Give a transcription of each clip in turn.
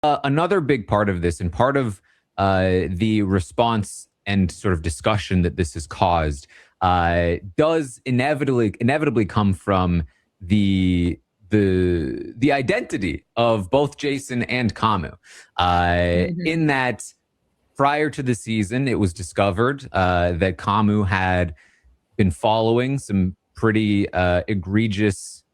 Another big part of this, and part of the response and sort of discussion that this has caused, does inevitably come from the identity of both Jason and Kamu. In that, prior to the season, it was discovered that Kamu had been following some pretty egregious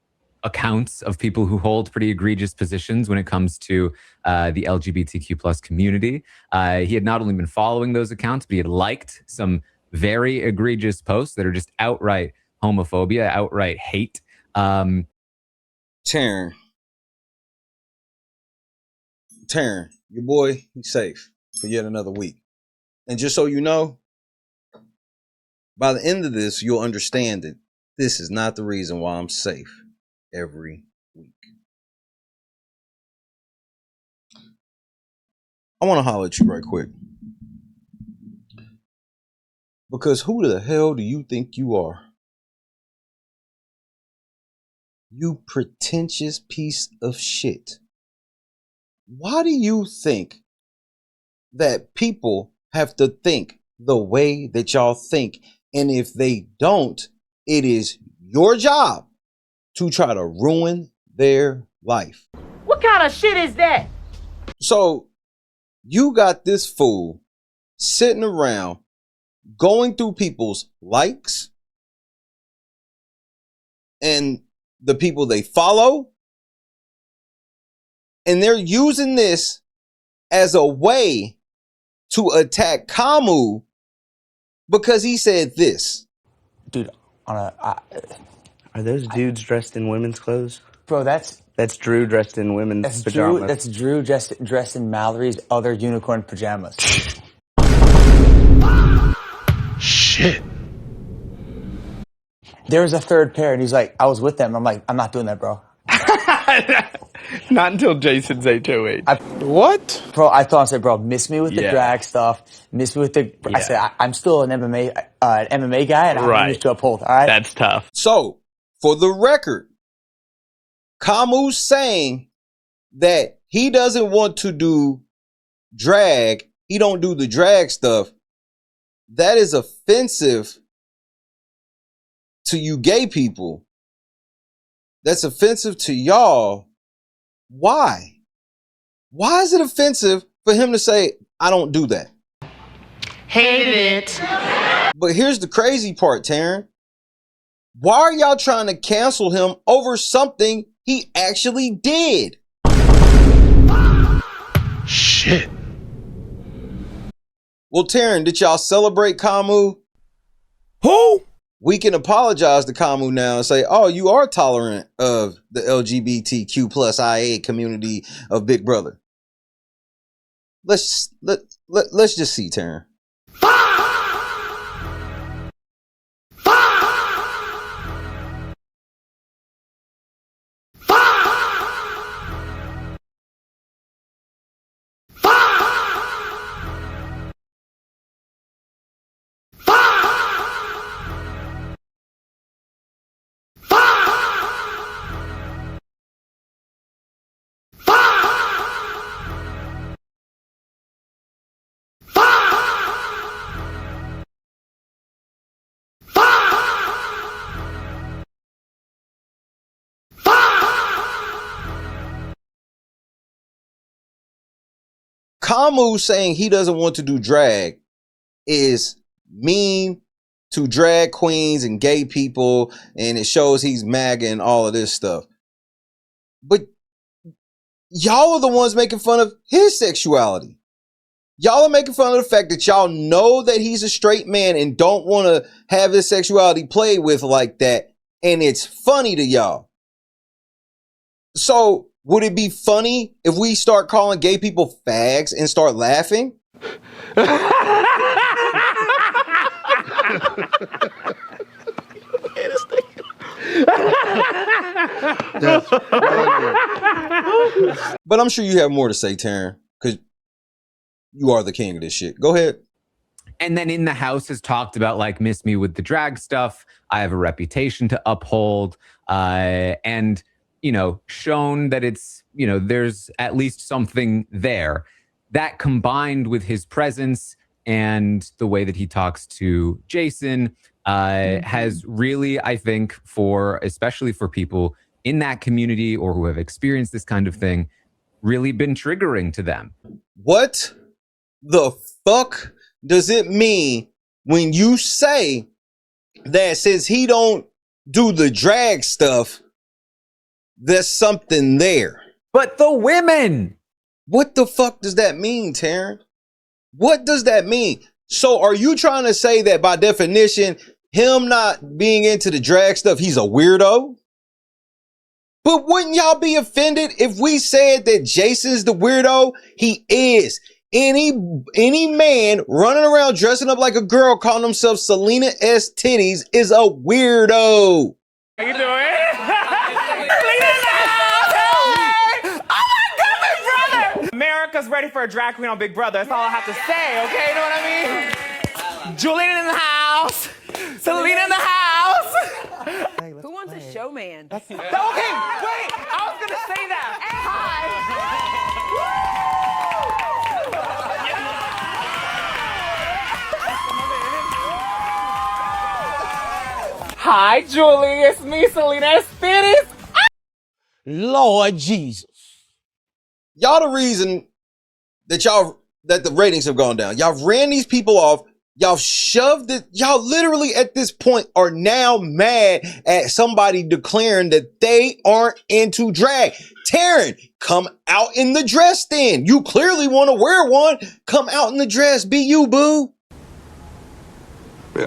accounts of people who hold pretty egregious positions when it comes to the LGBTQ plus community. He had not only been following those accounts, but he had liked some very egregious posts that are just outright homophobia, outright hate. Taran, your boy, he's safe for yet another week. And just so you know, by the end of this, you'll understand that this is not the reason why I'm safe every week. I want to holler at you right quick. Because who the hell do you think you are? You pretentious piece of shit. Why do you think that people have to think the way that y'all think? And if they don't, it is your job to try to ruin their life. What kind of shit is that? So you got this fool sitting around going through people's likes and the people they follow, and they're using this as a way to attack Kamu because he said this. Dude, are those dudes dressed in women's clothes? Bro, that's Drew dressed in women's pajamas. That's Drew dressed in Mallory's other unicorn pajamas. Shit. There was a third pair, and he's like, I was with them. I'm like, I'm not doing that, bro. Not until Jason's 808. What? Bro, I thought I said, bro, miss me with the drag stuff. Miss me with the... I said, I'm still an MMA guy, and I'm used to uphold, all right? That's tough. So, for the record, Kamu's saying that he doesn't want to do drag. He don't do the drag stuff. That is offensive to you gay people. That's offensive to y'all. Why? Why is it offensive for him to say, I don't do that? Hate it. But here's the crazy part, Taran. Why are y'all trying to cancel him over something he actually did? Shit. Well, Taran, did y'all celebrate Kamu? Who? We can apologize to Kamu now and say, oh, you are tolerant of the LGBTQ plus IA community of Big Brother. Let's just see, Taran. Kamu saying he doesn't want to do drag is mean to drag queens and gay people, and it shows he's MAGA and all of this stuff. But y'all are the ones making fun of his sexuality. Y'all are making fun of the fact that y'all know that he's a straight man and don't want to have his sexuality played with like that, and it's funny to y'all. So would it be funny if we start calling gay people fags and start laughing? But I'm sure you have more to say, Taran, because you are the king of this shit. Go ahead. And then in the house has talked about like, miss me with the drag stuff. I have a reputation to uphold. And, you know, shown that it's there's at least something there. That combined with his presence and the way that he talks to Jason has really, I think, especially for people in that community or who have experienced this kind of thing, really been triggering to them. What the fuck does it mean when you say that since he don't do the drag stuff, there's something there? But the women! What the fuck does that mean, Taran? What does that mean? So are you trying to say that by definition, him not being into the drag stuff, he's a weirdo? But wouldn't y'all be offended if we said that Jason's the weirdo? He is. Any man running around dressing up like a girl calling himself Selena S. Titties is a weirdo. How you doing? Selena in the house! Hey! Oh my God, Big Brother! America's ready for a drag queen on Big Brother. That's all I have to say, okay? You know what I mean? Julian in the house! Selena in the house! Who wants a showman? Okay, wait! I was gonna say that! Hi! Hi, Julie. It's me, Selena Spittis. Lord Jesus. Y'all the reason that the ratings have gone down. Y'all ran these people off. Y'all shoved it. Y'all literally at this point are now mad at somebody declaring that they aren't into drag. Taran, come out in the dress then. You clearly want to wear one. Come out in the dress. Be you, boo.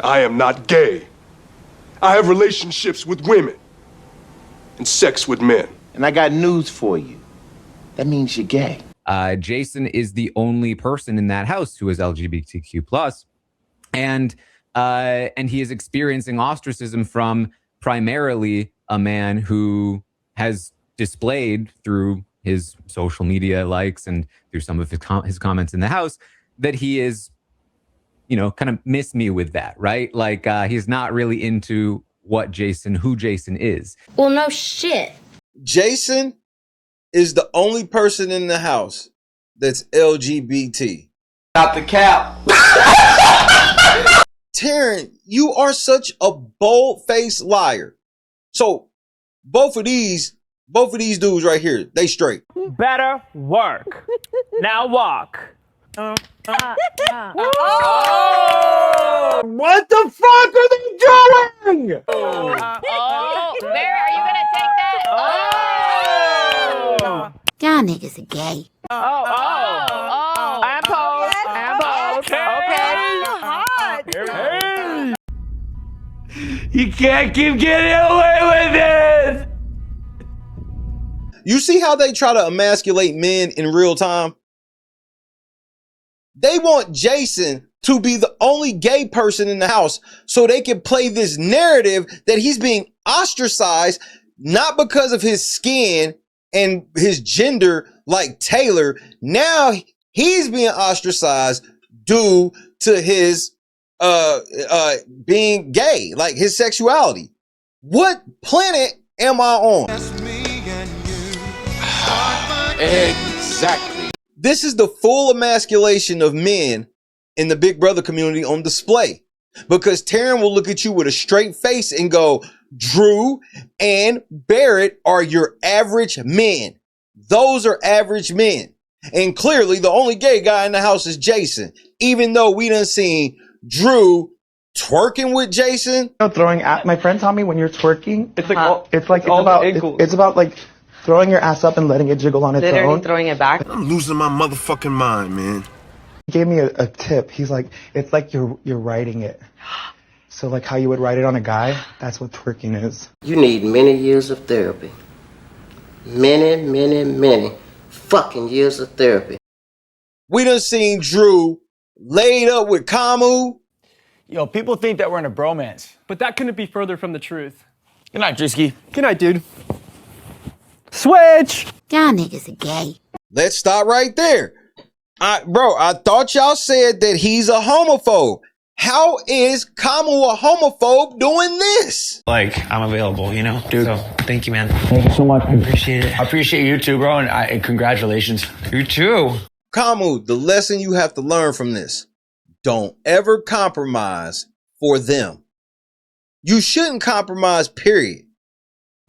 I am not gay. I have relationships with women and sex with men. And I got news for you. That means you're gay. Jason is the only person in that house who is LGBTQ+. And he is experiencing ostracism from primarily a man who has displayed through his social media likes and through some of his comments in the house that he is, kind of miss me with that, right? Like he's not really into who Jason is. Well, no shit. Jason is the only person in the house that's LGBT. Not the cap. Taran, you are such a bold-faced liar. So both of these dudes right here, they straight. Better work. Now walk. What the fuck are they doing? Where are you gonna take that? Y'all niggas are gay. I'm posed. Okay. You can't keep getting away with it. You see how they try to emasculate men in real time? They want Jason to be the only gay person in the house so they can play this narrative that he's being ostracized, not because of his skin and his gender like Taylor. Now he's being ostracized due to his being gay, like his sexuality. What planet am I on? Exactly. This is the full emasculation of men in the Big Brother community on display, because Taran will look at you with a straight face and go, Drew and Barrett are your average men. Those are average men. And clearly the only gay guy in the house is Jason, even though we done seen Drew twerking with Jason. Throwing at my friend tell me when you're twerking, it's about like throwing your ass up and letting it jiggle on its own. Throwing it back. I'm losing my motherfucking mind, man. He gave me a tip. He's like, it's like you're writing it. So like how you would write it on a guy, that's what twerking is. You need many years of therapy. Many fucking years of therapy. We done seen Drew laid up with Kamu. Yo, people think that we're in a bromance. But that couldn't be further from the truth. Good night, Drisky. Good night, dude. Switch! Y'all niggas are gay. Let's stop right there. I thought y'all said that he's a homophobe. How is Kamu a homophobe doing this? Like, I'm available, you know? Dude. So, thank you, man. Thank you so much. I appreciate it. I appreciate you too, bro, and congratulations. You too. Kamu, the lesson you have to learn from this: don't ever compromise for them. You shouldn't compromise, period.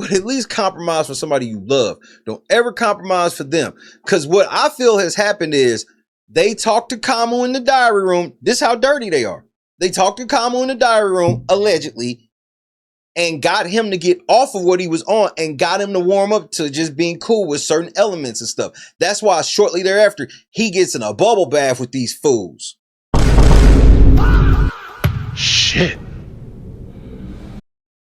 But at least compromise for somebody you love. Don't ever compromise for them. Because what I feel has happened is they talked to Kamu in the diary room. This is how dirty they are. They talked to Kamu in the diary room, allegedly, and got him to get off of what he was on and got him to warm up to just being cool with certain elements and stuff. That's why shortly thereafter, he gets in a bubble bath with these fools. Shit.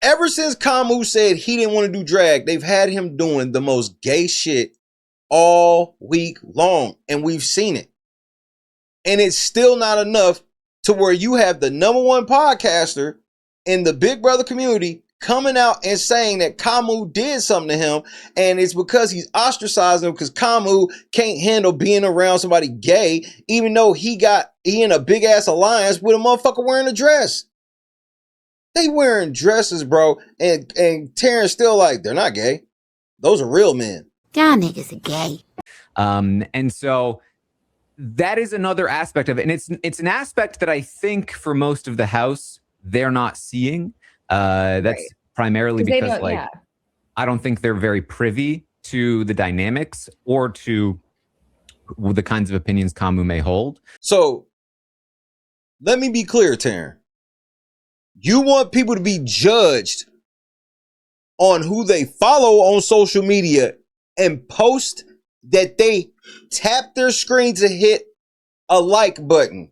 Ever since Kamu said he didn't want to do drag, they've had him doing the most gay shit all week long, and we've seen it. And it's still not enough to where you have the #1 podcaster in the Big Brother community coming out and saying that Kamu did something to him, and it's because he's ostracizing him because Kamu can't handle being around somebody gay, even though he in a big ass alliance with a motherfucker wearing a dress. They wearing dresses, bro, and Taran's still like, they're not gay. Those are real men. Y'all niggas are gay. And so that is another aspect of it. And it's an aspect that I think for most of the house, they're not seeing. That's right. Primarily because I don't think they're very privy to the dynamics or to the kinds of opinions Kamu may hold. So let me be clear, Taran. You want people to be judged on who they follow on social media and post that they tap their screen to hit a like button.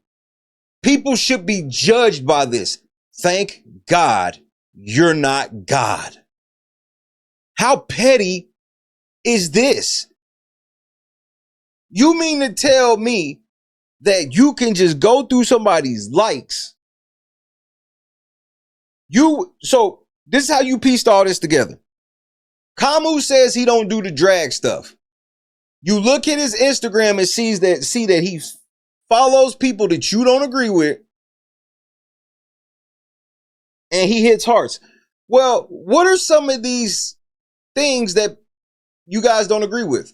People should be judged by this. Thank God you're not God. How petty is this? You mean to tell me that you can just go through somebody's likes? So this is how you pieced all this together. Kamu says he don't do the drag stuff. You look at his Instagram and see that he follows people that you don't agree with, and he hits hearts. Well, what are some of these things that you guys don't agree with?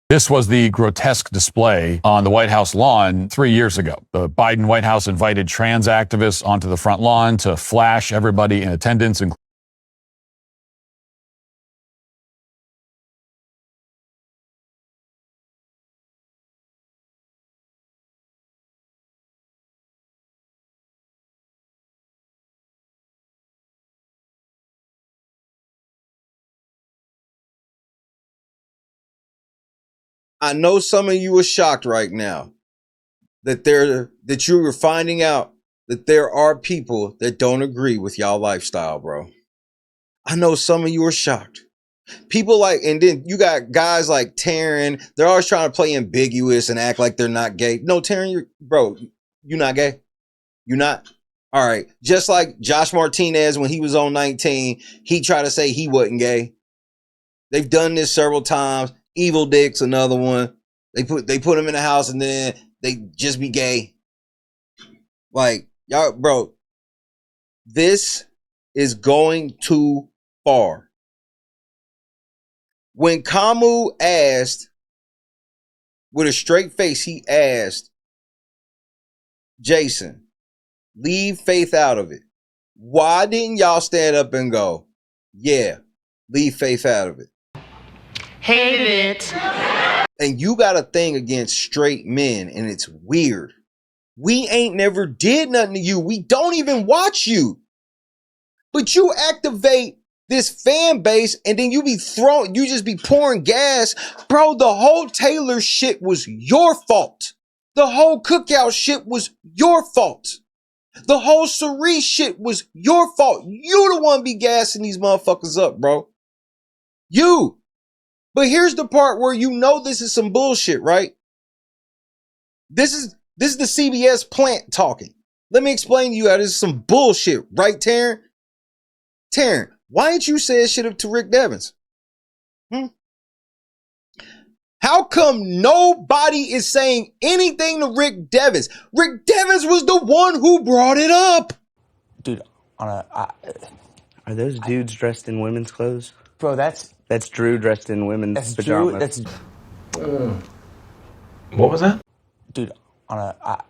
This was the grotesque display on the White House lawn 3 years ago. The Biden White House invited trans activists onto the front lawn to flash everybody in attendance. I know some of you are shocked right now that you were finding out that there are people that don't agree with y'all lifestyle, bro. I know some of you are shocked. People like, and then you got guys like Taran. They're always trying to play ambiguous and act like they're not gay. No, Taran, you're not gay. You're not. All right. Just like Josh Martinez, when he was on 19, he tried to say he wasn't gay. They've done this several times. Evil Dick's another one. They put him in the house and then they just be gay. Like, y'all, bro, this is going too far. When Kamu asked, with a straight face, he asked Jason, leave Faith out of it. Why didn't y'all stand up and go, yeah, leave Faith out of it? Hated it. And you got a thing against straight men, and it's weird. We ain't never did nothing to you. We don't even watch you. But you activate this fan base, and then you just be pouring gas. Bro, the whole Taylor shit was your fault. The whole Cookout shit was your fault. The whole Cerise shit was your fault. You the one be gassing these motherfuckers up, bro. You. But here's the part where you know this is some bullshit, right? This is the CBS plant talking. Let me explain to you how this is some bullshit, right, Taran? Taran, why ain't you say shit up to Rick Devens? How come nobody is saying anything to Rick Devens? Rick Devens was the one who brought it up. Dude, Are those dudes dressed in women's clothes? bro, that's Drew dressed in women's pajamas. What was that? dude. Are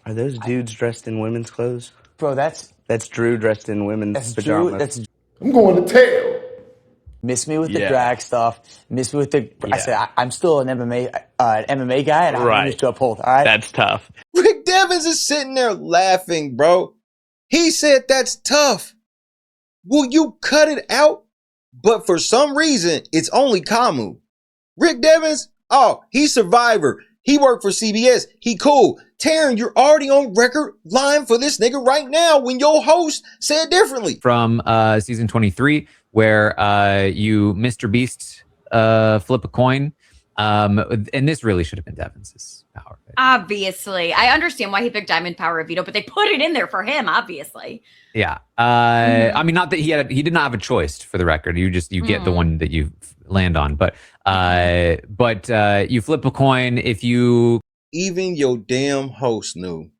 those dudes dressed in women's clothes? Bro, that's Drew dressed in women's pajamas. I'm going to tell. miss me with the drag stuff. Miss me with the. I said I'm still an MMA guy, and I'm used to uphold. All right, That's tough. Rick Devens is sitting there laughing, bro. He said that's tough. Will you cut it out? But for some reason, it's only Kamu. Rick Devens, oh, he's Survivor. He worked for CBS. He cool. Taran, you're already on record lying for this nigga right now when your host said differently. From season 23, where you Mr. Beast flip a coin. And this really should have been Devens' power. Obviously. I understand why he picked Diamond Power of Veto, but they put it in there for him, obviously. Yeah. I mean, not that he did not have a choice, for the record. You get the one that you land on. But you flip a coin if you... Even your damn host knew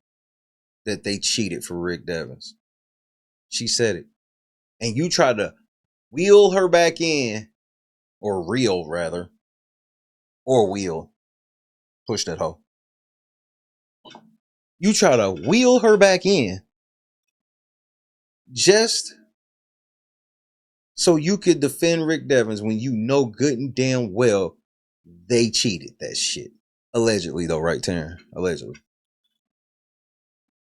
that they cheated for Rick Devens. She said it. And you try to wheel her back in, or reel rather, or wheel. Push that hoe. You try to wheel her back in just so you could defend Rick Devens when you know good and damn well they cheated that shit. Allegedly though, right, Taran? Allegedly.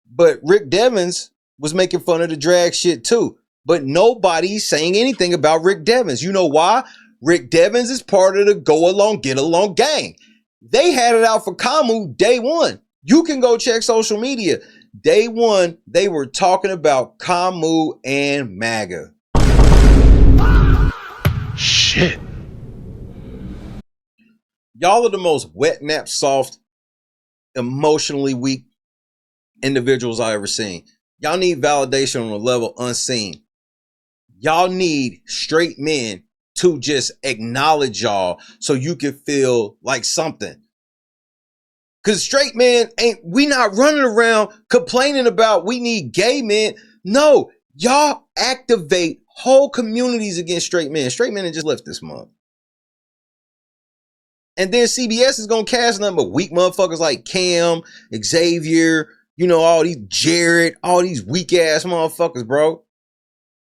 But Rick Devens was making fun of the drag shit too. But nobody's saying anything about Rick Devens. You know why? Rick Devens is part of the Go Along, Get Along gang. They had it out for Kamu day one. You can go check social media. Day one, they were talking about Kamu and MAGA. Shit. Y'all are the most wet nap soft, emotionally weak individuals I ever seen. Y'all need validation on a level unseen. Y'all need straight men to just acknowledge y'all so you can feel like something. Cause straight men we not running around complaining about we need gay men. No, y'all activate whole communities against straight men. Straight men have just left this month. And then CBS is gonna cast nothing but weak motherfuckers like Cam, Xavier, you know, all these Jared, all these weak ass motherfuckers, bro.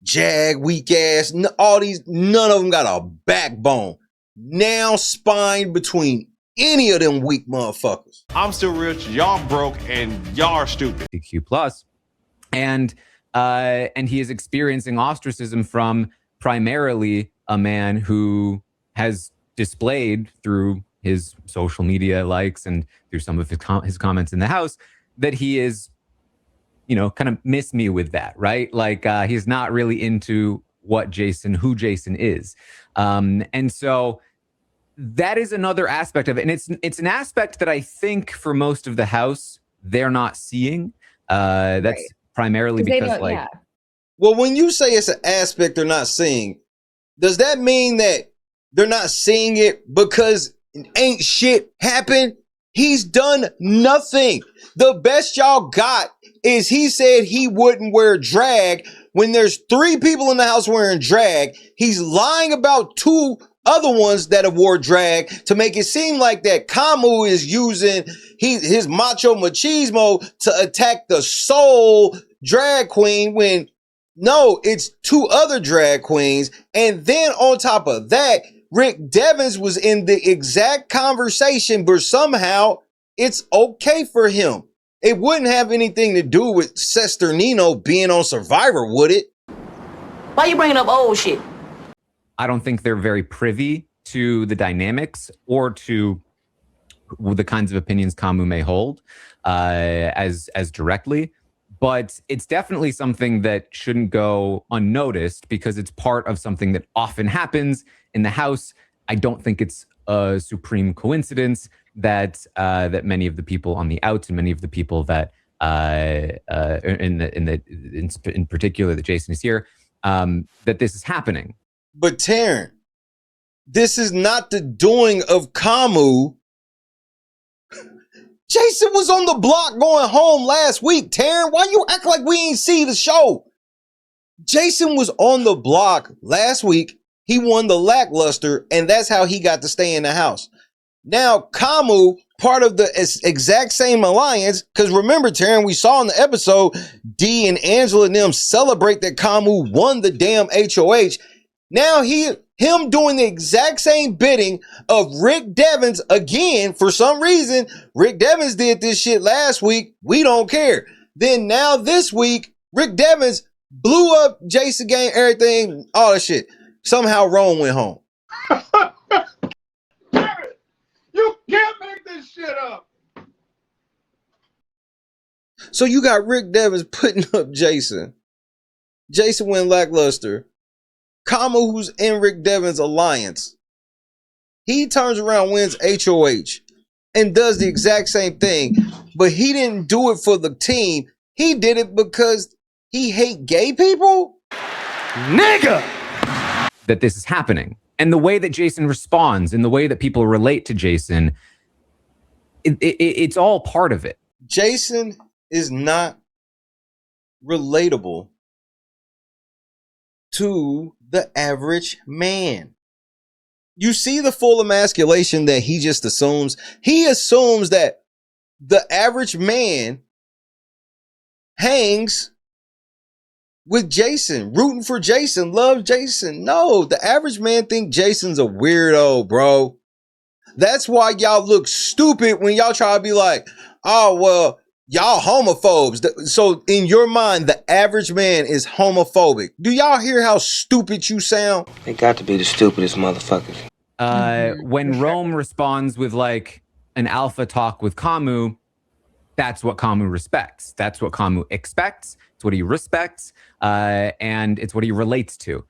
Jag, weak ass, all these, none of them got a backbone. Now spine between any of them weak motherfuckers. I'm still rich, y'all broke, and y'all are stupid. DQ plus, and he is experiencing ostracism from primarily a man who has displayed through his social media likes and through some of his comments in the house that he is, you know, kind of miss me with that, right? Like he's not really into who Jason is, and so that is another aspect of it, and it's an aspect that I think for most of the house they're not seeing. That's right. Primarily because like, well, when you say it's an aspect they're not seeing, does that mean that they're not seeing it because ain't shit happened? He's done nothing. The best y'all got is he said he wouldn't wear drag when there's 3 people in the house wearing drag. He's lying about 2 other ones that have wore drag to make it seem like that Kamu is using his macho machismo to attack the sole drag queen when no, it's 2 other drag queens. And then on top of that, Rick Devens was in the exact conversation, but somehow it's okay for him. It wouldn't have anything to do with Sesternino being on Survivor, would it? Why you bringing up old shit? I don't think they're very privy to the dynamics or to the kinds of opinions Kamu may hold as directly. But it's definitely something that shouldn't go unnoticed because it's part of something that often happens in the house. I don't think it's a supreme coincidence that that many of the people on the outs and many of the people that in particular that Jason is here, that this is happening. But Taran, This is not the doing of Kamu. Jason was on the block going home last week. Taran, why you act like we ain't see the show? Jason was on the block last week. He won the lackluster, and that's how he got to stay in the house. Now, Kamu, part of the exact same alliance, because remember, Taran, we saw in the episode, D and Angela and them celebrate that Kamu won the damn HOH. Now him doing the exact same bidding of Rick Devens again. For some reason, Rick Devens did this shit last week. We don't care. Then now this week, Rick Devens blew up Jason game, everything, all that shit. Somehow Rome went home. You can't make this shit up. So you got Rick Devens putting up Jason. Jason went lackluster. Kamu, who's in Rick Devens' alliance, he turns around, wins HOH, and does the exact same thing. But he didn't do it for the team. He did it because he hate gay people? Nigga! That this is happening. And the way that Jason responds and the way that people relate to Jason, it's all part of it. Jason is not relatable to the average man. You see the full emasculation that he just assumes. He assumes that the average man hangs with Jason, rooting for Jason, loves Jason. No, the average man think Jason's a weirdo, bro. That's why y'all look stupid when y'all try to be like, oh, well, y'all homophobes. So in your mind, the average man is homophobic. Do y'all hear how stupid you sound? They got to be the stupidest motherfuckers. When Rome responds with like an alpha talk with Kamu, that's what Kamu respects. That's what Kamu expects. It's what he respects. And it's what he relates to.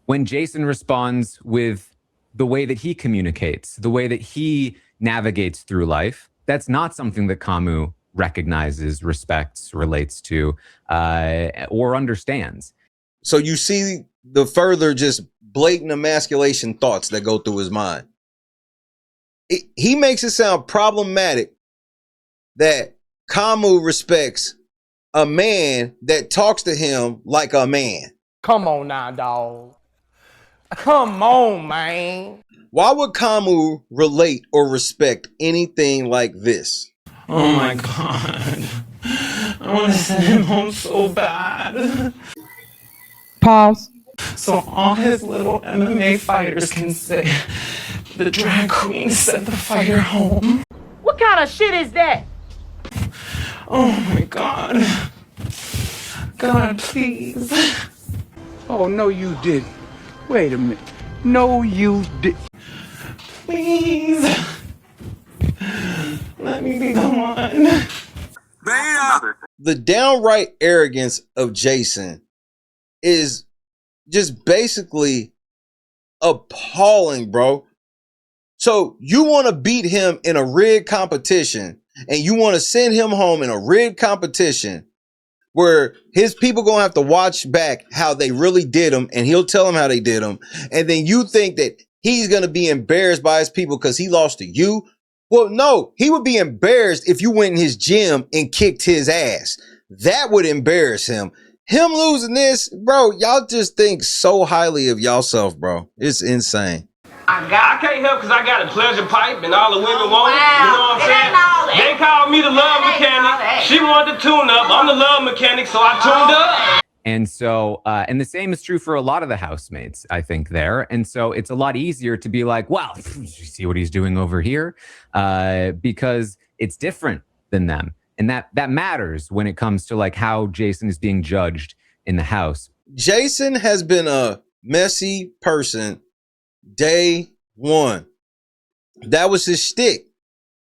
When Jason responds with the way that he communicates, the way that he navigates through life, that's not something that Kamu recognizes, respects, relates to, or understands. So you see the further just blatant emasculation thoughts that go through his mind. He makes it sound problematic that Kamu respects a man that talks to him like a man. Come on now, dog. Come on, man. Why would Kamu relate or respect anything like this? Oh my God. I want to send him home so bad. Pause. So all his little MMA fighters can say the drag queen sent the fighter home. What kind of shit is that? Oh my God. God, please. Oh, no, you didn't. Wait a minute. No, you didn't. Please. Let me be the one. The downright arrogance of Jason is just basically appalling, bro. So you want to beat him in a rigged competition and you want to send him home in a rigged competition where his people gonna have to watch back how they really did him and he'll tell them how they did him. And then you think that he's gonna be embarrassed by his people because he lost to you. Well, no, he would be embarrassed if you went in his gym and kicked his ass. That would embarrass him. Him losing this, bro, y'all just think so highly of y'allself, bro. It's insane. I can't help because I got a pleasure pipe and all the women want it. You know what I'm saying? They called me the love mechanic. She wanted to tune up. I'm the love mechanic, so I tuned up. And so, and the same is true for a lot of the housemates, I think, there. And so it's a lot easier to be like, well, you see what he's doing over here? Because it's different than them. And that matters when it comes to like how Jason is being judged in the house. Jason has been a messy person day one. That was his shtick.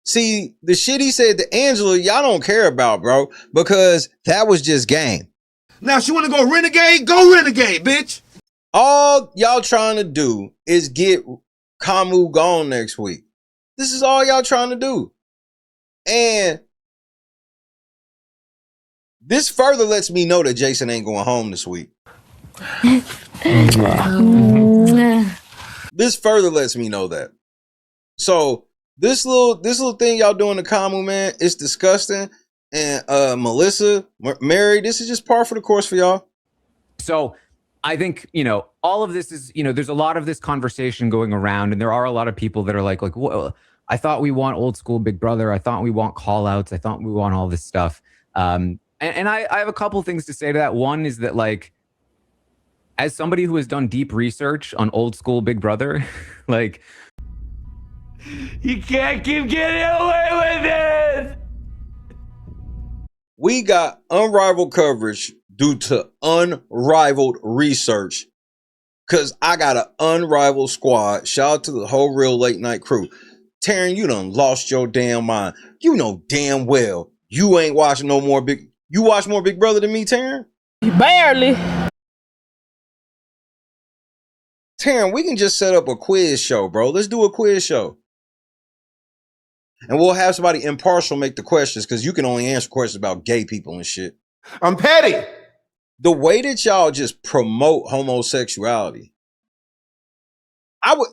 See, the shit he said to Angela, y'all don't care about, bro, because that was just game. Now, she want to go renegade? Go renegade, bitch. All y'all trying to do is get Kamu gone next week. This is all y'all trying to do. And this further lets me know that Jason ain't going home this week. this further lets me know that. So this little thing y'all doing to Kamu, man, it's disgusting. And Melissa, Mary, this is just par for the course for y'all. So I think, all of this is, there's a lot of this conversation going around, and there are a lot of people that are like, well, I thought we want old school Big Brother. I thought we want call outs. I thought we want all this stuff. And I have a couple things to say to that. One is that, like, as somebody who has done deep research on old school Big Brother, like, you can't keep getting away with it. We got unrivaled coverage due to unrivaled research, because I got an unrivaled squad. Shout out to the whole Real Late Night crew. Taran, you done lost your damn mind. You know damn well you ain't watching no more Big... You watch more Big Brother than me, Taran? Barely. Taran, we can just set up a quiz show, bro. Let's do a quiz show. And we'll have somebody impartial make the questions, because you can only answer questions about gay people and shit. I'm petty. The way that y'all just promote homosexuality,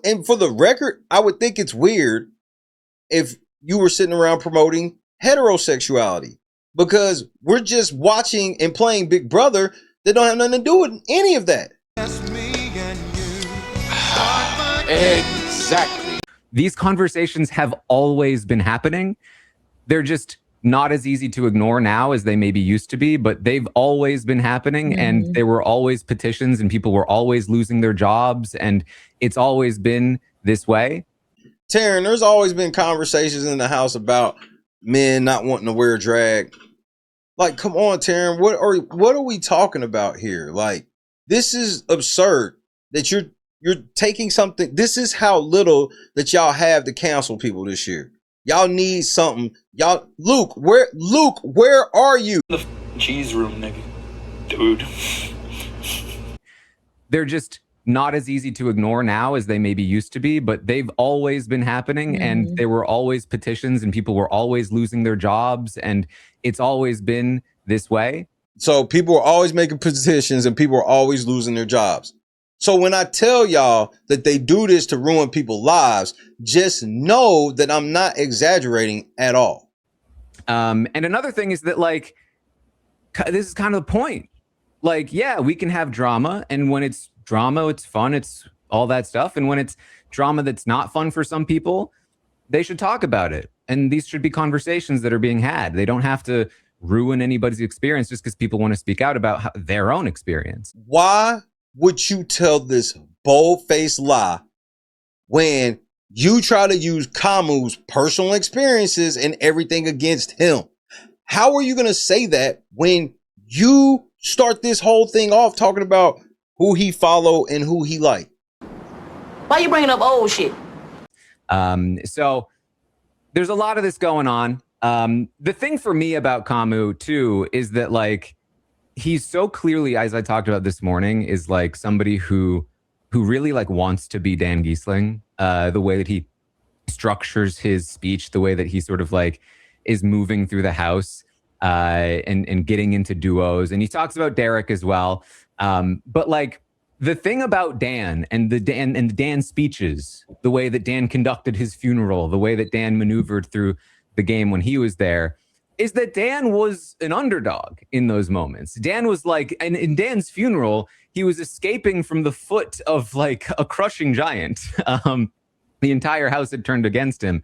and for the record, I would think it's weird if you were sitting around promoting heterosexuality, because we're just watching and playing Big Brother that don't have nothing to do with any of that. Exactly. These conversations have always been happening. They're just not as easy to ignore now as they maybe used to be, but they've always been happening. And there were always petitions, and people were always losing their jobs, and it's always been this way. Taran, there's always been conversations in the house about men not wanting to wear drag. Like, come on, Taran, what are we talking about here? Like, this is absurd that you're taking something. This is how little that y'all have to cancel people this year. Y'all need something. Y'all, Luke, where are you? The cheese room, nigga. Dude. They're just not as easy to ignore now as they maybe used to be, but they've always been happening. And there were always petitions, and people were always losing their jobs, and it's always been this way. So people are always making petitions, and people are always losing their jobs. So when I tell y'all that they do this to ruin people's lives, just know that I'm not exaggerating at all. And another thing is that, like, this is kind of the point. Like, yeah, we can have drama, and when it's drama, it's fun, it's all that stuff. And when it's drama that's not fun for some people, they should talk about it. And these should be conversations that are being had. They don't have to ruin anybody's experience just because people want to speak out about their own experience. Why would you tell this bold-faced lie when you try to use Kamu's personal experiences and everything against him? How are you going to say that when you start this whole thing off talking about who he follow and who he like? Why you bringing up old shit? So there's a lot of this going on. The thing for me about Kamu too is that, like, he's so clearly, as I talked about this morning, is like somebody who really, like, wants to be Dan Giesling. The way that he structures his speech, the way that he sort of, like, is moving through the house and getting into duos. And he talks about Derek as well. But, like, the thing about Dan and the Dan speeches, the way that Dan conducted his funeral, the way that Dan maneuvered through the game when he was there, is that Dan was an underdog in those moments. Dan was like, and in Dan's funeral, he was escaping from the foot of, like, a crushing giant. The entire house had turned against him.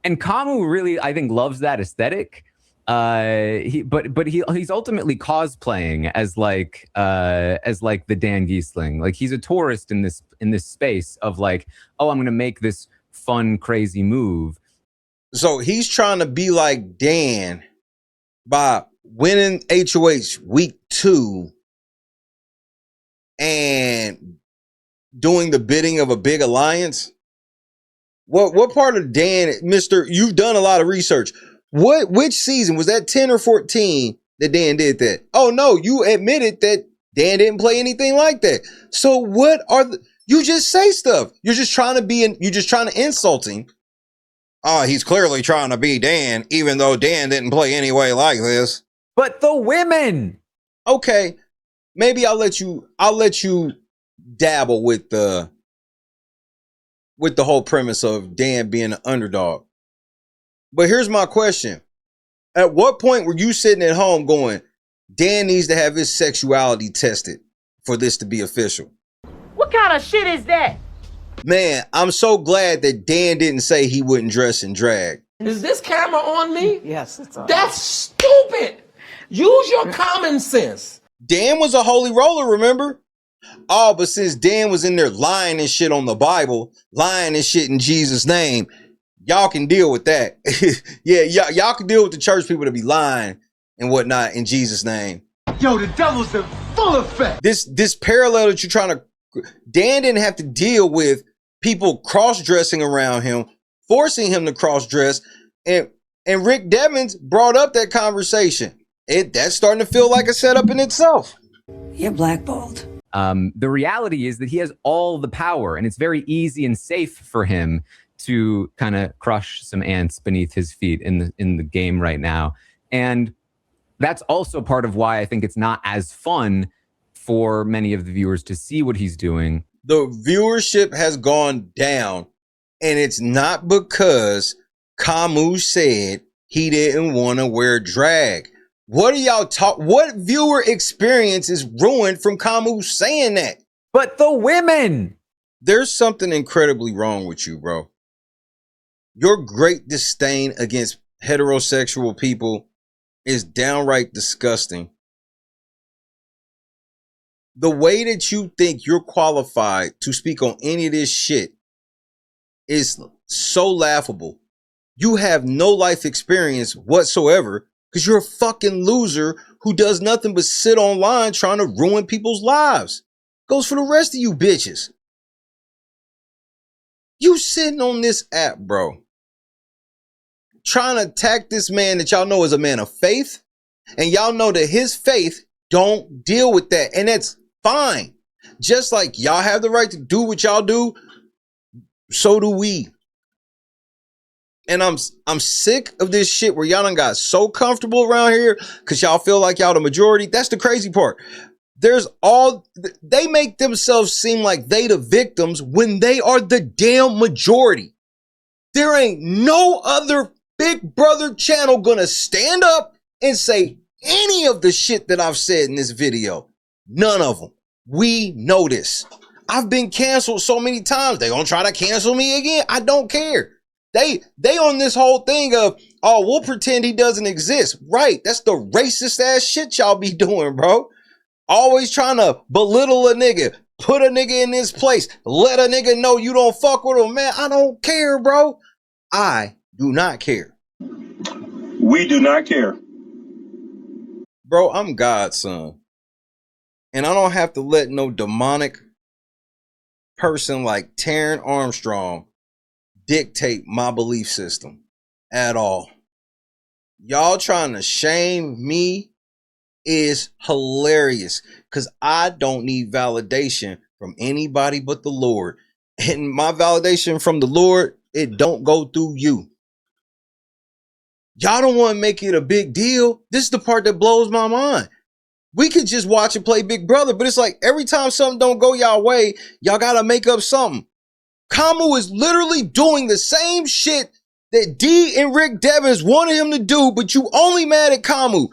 And Kamu really, I think, loves that aesthetic. He's ultimately cosplaying as like the Dan Giesling. Like, he's a tourist in this space of, like, oh, I'm going to make this fun, crazy move. So he's trying to be like Dan by winning HOH week 2 and doing the bidding of a big alliance. What part of Dan, Mr. You've done a lot of research. Which season was that, 10 or 14 that Dan did that? Oh no, you admitted that Dan didn't play anything like that. So what are you just say stuff. You're just trying to insult him. Oh, he's clearly trying to be Dan, even though Dan didn't play any way like this. But the women. Okay, maybe I'll let you dabble with the with the whole premise of Dan being an underdog. But here's my question. At what point were you sitting at home going, Dan needs to have his sexuality tested for this to be official? What kind of shit is that? Man, I'm so glad that Dan didn't say he wouldn't dress in drag. Is this camera on me? Yes, it's on. That's stupid. Use your common sense. Dan was a holy roller, remember? Oh, but since Dan was in there lying and shit on the Bible, lying and shit in Jesus' name, y'all can deal with that. Yeah, y'all can deal with the church people to be lying and whatnot in Jesus' name. Yo, the devil's in full effect. This parallel that you're trying to... Dan didn't have to deal with people cross-dressing around him, forcing him to cross-dress, and Rick Devens brought up that conversation. That's starting to feel like a setup in itself. You're blackballed. The reality is that he has all the power, and it's very easy and safe for him to kind of crush some ants beneath his feet in the game right now. And that's also part of why I think it's not as fun for many of the viewers to see what he's doing. The viewership has gone down, and it's not because Kamu said he didn't want to wear drag. What are y'all what viewer experience is ruined from Kamu saying that? But the women! There's something incredibly wrong with you, bro. Your great disdain against heterosexual people is downright disgusting. The way that you think you're qualified to speak on any of this shit is so laughable. You have no life experience whatsoever because you're a fucking loser who does nothing but sit online trying to ruin people's lives. Goes for the rest of you bitches. You sitting on this app, bro, trying to attack this man that y'all know is a man of faith, and y'all know that his faith don't deal with that, and that's fine. Just like y'all have the right to do what y'all do, so do we. And I'm sick of this shit where y'all done got so comfortable around here because y'all feel like y'all the majority. That's the crazy part. They make themselves seem like they the victims when they are the damn majority. There ain't no other Big Brother channel gonna stand up and say any of the shit that I've said in this video. None of them. We know this. I've been canceled so many times. They gonna try to cancel me again. I don't care. They on this whole thing of, oh, we'll pretend he doesn't exist. Right. That's the racist ass shit y'all be doing, bro. Always trying to belittle a nigga, put a nigga in his place, let a nigga know you don't fuck with him. Man, I don't care, bro. I do not care. We do not care. Bro, I'm God's son. And I don't have to let no demonic person like Taran Armstrong dictate my belief system at all. Y'all trying to shame me is hilarious because I don't need validation from anybody but the Lord. And my validation from the Lord, it don't go through you. Y'all don't want to make it a big deal. This is the part that blows my mind. We could just watch and play Big Brother, but it's like every time something don't go y'all way, y'all got to make up something. Kamu is literally doing the same shit that D and Rick Devens wanted him to do, but you only mad at Kamu.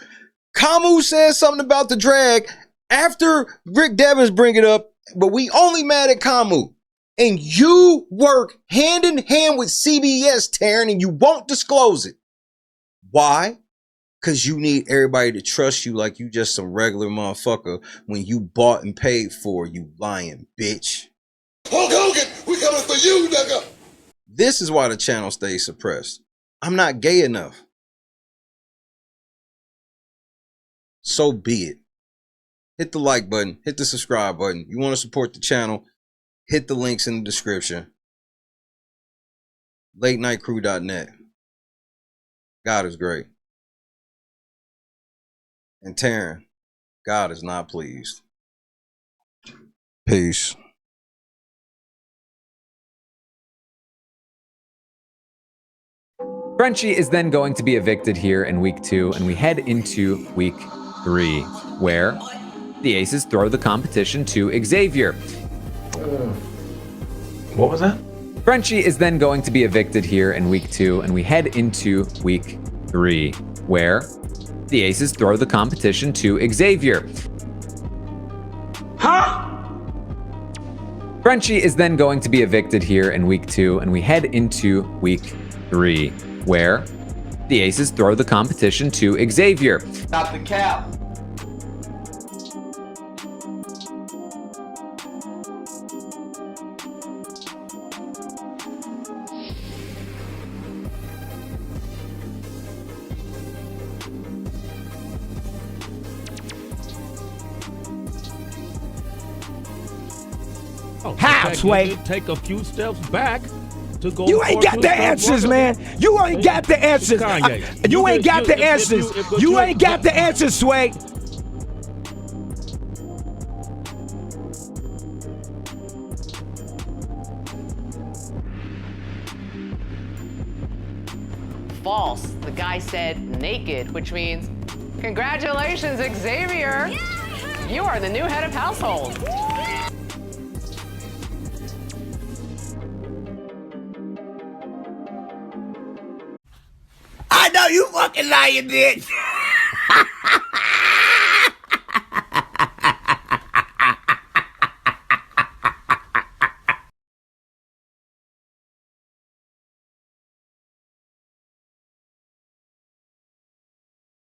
Kamu says something about the drag after Rick Devens bring it up, but we only mad at Kamu. And you work hand in hand with CBS, Taran, and you won't disclose it. Why? Because you need everybody to trust you like you just some regular motherfucker when you bought and paid for, you lying bitch. Hulk Hogan, we coming for you, nigga. This is why the channel stays suppressed. I'm not gay enough. So be it. Hit the like button. Hit the subscribe button. You want to support the channel, hit the links in the description. LateNightCrew.net. God is great. And Taran, God is not pleased. Peace. Frenchie is then going to be evicted here in week 2, and we head into week 3, where the Aces throw the competition to Xavier. What was that? Frenchie is then going to be evicted here in week 2, and we head into week 3, where the Aces throw the competition to Xavier. Huh? Frenchie is then going to be evicted here in week 2, and we head into week 3, where the Aces throw the competition to Xavier. Stop the cap. How, Sway? Take a few steps back to go. You ain't got the answers, man. You ain't got the answers. You ain't got the answers. You ain't got the answers, Sway. False. The guy said naked, which means congratulations, Xavier. You are the new head of household. I know you fucking lying, bitch.